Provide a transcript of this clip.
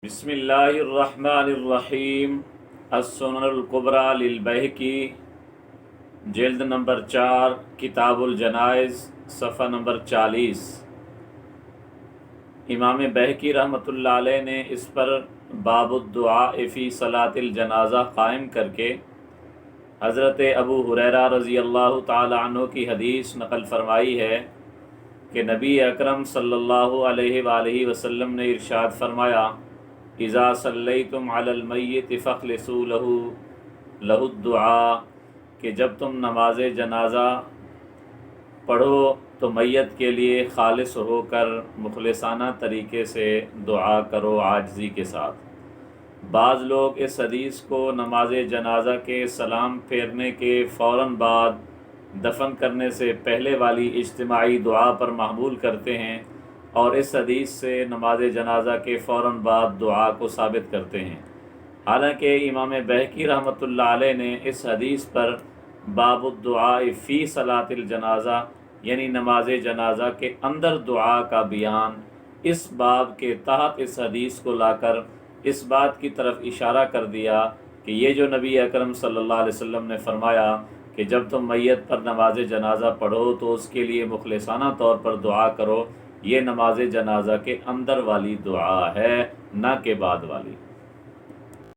بسم اللہ الرحمن الرحیم۔ السنن الکبریٰ للبیہقی، جلد نمبر 4، کتاب الجنائز، صفحہ نمبر 40۔ امام بیہقی رحمۃ اللہ علیہ نے اس پر باب الدعاء فی صلاۃ الجنازہ قائم کر کے حضرت ابو ہریرہ رضی اللہ تعالی عنہ کی حدیث نقل فرمائی ہے کہ نبی اکرم صلی اللہ علیہ وآلہ وسلم نے ارشاد فرمایا، اذا صلیتم علی المیت فاخلصوا لہ الدعاء، کہ جب تم نماز جنازہ پڑھو تو میت کے لیے خالص ہو کر مخلصانہ طریقے سے دعا کرو، عاجزی کے ساتھ۔ بعض لوگ اس حدیث کو نماز جنازہ کے سلام پھیرنے کے فوراً بعد دفن کرنے سے پہلے والی اجتماعی دعا پر محمول کرتے ہیں، اور اس حدیث سے نماز جنازہ کے فوراً بعد دعا کو ثابت کرتے ہیں۔ حالانکہ امام بیہقی رحمۃ اللہ علیہ نے اس حدیث پر باب الدعاء فی صلاۃ الجنازہ یعنی نماز جنازہ کے اندر دعا کا بیان اس باب کے تحت اس حدیث کو لا کر اس بات کی طرف اشارہ کر دیا کہ یہ جو نبی اکرم صلی اللہ علیہ وسلم نے فرمایا کہ جب تم میت پر نماز جنازہ پڑھو تو اس کے لیے مخلصانہ طور پر دعا کرو، یہ نماز جنازہ کے اندر والی دعا ہے، نہ کہ بعد والی۔